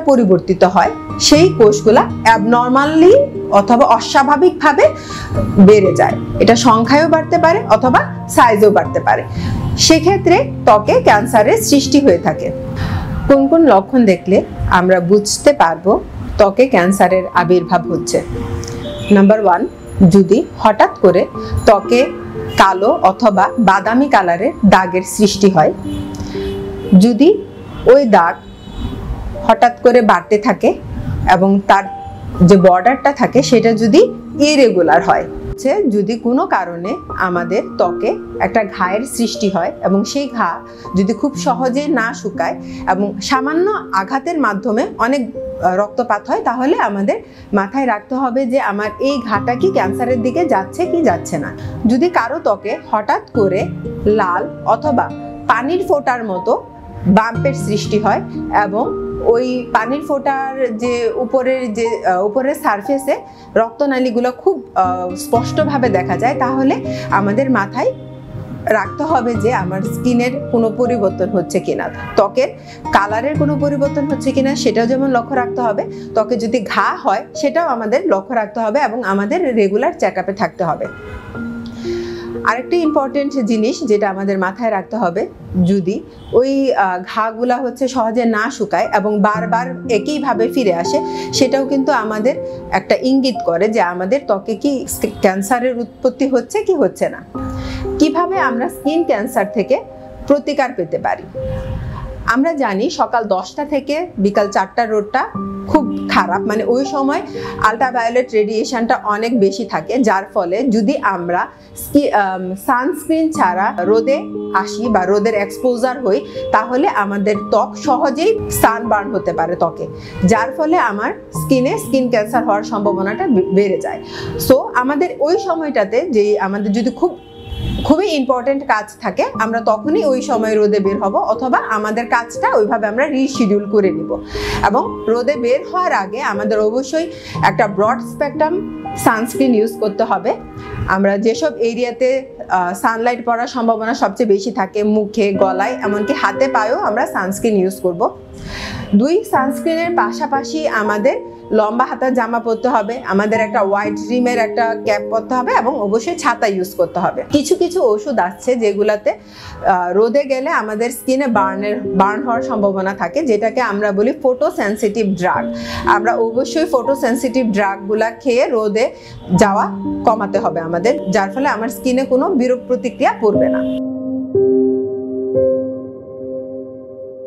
পরিবর্তিত হয় সেই কোষগুলা অ্যাবনর্মালি অথবা অস্বাভাবিকভাবে বেড়ে যায়। এটা সংখ্যায়ও বাড়তে পারে অথবা সাইজও বাড়তে পারে। সেক্ষেত্রে ত্বকে ক্যান্সারের সৃষ্টি হয়ে থাকে। কোন কোন লক্ষণ দেখলে আমরা বুঝতে পারবো ত্বকে ক্যান্সারের আবির্ভাব হচ্ছে? নাম্বার 1, যদি হঠাৎ করে ত্বকে কালো অথবা বাদামি কালারের দাগের সৃষ্টি হয়, যদি ওই দাগ হঠাৎ করে বাড়তে থাকে এবং তার যে বর্ডারটা থাকে সেটা যদি ইরেগুলার হয়, যদি কোনো কারণে আমাদের ত্বকে একটা ঘায়ের সৃষ্টি হয় এবং সেই ঘা যদি খুব সহজে না শুকায় এবং সামান্য আঘাতের মাধ্যমে অনেক রক্তপাত হয়, তাহলে আমাদের মাথায় রাখতে হবে যে আমার এই ঘাটা কি ক্যান্সারের দিকে যাচ্ছে কি যাচ্ছে না। যদি কারো ত্বকে হঠাৎ করে লাল অথবা পানির ফোঁটার মতো বাম্পের সৃষ্টি হয় এবং ওই পানির ফোঁটার যে উপরের সারফেসে রক্তনালীগুলো খুব স্পষ্টভাবে দেখা যায়, তাহলে আমাদের মাথায় রাখতে হবে যে আমার স্কিনের কোনো পরিবর্তন হচ্ছে কিনা, ত্বকের কালারের কোনো পরিবর্তন হচ্ছে কিনা সেটাও যেমন লক্ষ্য রাখতে হবে। ত্বকে যদি ঘা হয় সেটাও আমাদের লক্ষ্য রাখতে হবে এবং আমাদের রেগুলার চেকআপে থাকতে হবে। আরেকটি ইম্পর্টেন্ট জিনিস যেটা আমাদের মাথায় রাখতে হবে, যদি ওই ঘাগুলা সহজে না শুকায় এবং বারবার একইভাবে ফিরে আসে, সেটাও কিন্তু আমাদের একটা ইঙ্গিত করে যে আমাদের ত্বকে কি ক্যান্সারের উৎপত্তি হচ্ছে কি হচ্ছে না। কিভাবে আমরা স্কিন ক্যান্সার থেকে প্রতিকার পেতে পারি? আমরা জানি সকাল 10টা থেকে বিকাল 4টার রোদটা খুব খারাপ, মানে ওই সময় আল্ট্রাভায়োলেট রেডিয়েশনটা অনেক বেশি থাকে, যার ফলে যদি আমরা সানস্ক্রিন ছাড়া রোদে আসি বা রোদের এক্সপোজার হই, তাহলে আমাদের ত্বক সহজেই সানবার্ন হতে পারে ত্বকে, যার ফলে আমার স্কিন ক্যান্সার হওয়ার সম্ভাবনাটা বেড়ে যায়। সো আমাদের ওই সময়টাতে যে আমাদের যদি খুবই ইম্পর্টেন্ট কাজ থাকে, আমরা তখনই ওই সময় রোদে বের হব অথবা আমাদের কাজটা ওইভাবে আমরা রিশিডিউল করে নিব। এবং রোদে বের হওয়ার আগে আমাদের অবশ্যই একটা ব্রড স্পেকট্রাম সানস্ক্রিন ইউজ করতে হবে। আমরা যেসব এরিয়াতে সানলাইট পড়ার সম্ভাবনা সবচেয়ে বেশি থাকে, মুখে, গলায়, এমনকি হাতে পায়েও আমরা সানস্ক্রিন ইউজ করব। 2 সানস্ক্রিনের পাশাপাশি আমাদের লম্বা হাতার জামা পরতে হবে, আমাদের একটা হোয়াইট রিমের একটা ক্যাপ পরতে হবে এবং অবশ্যই ছাতা ইউজ করতে হবে। কিছু কিছু ওষুধ আসছে যেগুলাতে রোদে গেলে আমাদের স্কিনে বার্ন হওয়ার সম্ভাবনা থাকে, যেটাকে আমরা বলি ফটো সেন্সিটিভ ড্রাগ। আমরা অবশ্যই ফটো সেন্সিটিভ ড্রাগগুলা খেয়ে রোদে যাওয়া কমাতে হবে আমাদের, যার ফলে আমার স্কিনে কোনো বিরূপ প্রতিক্রিয়া পড়বে না।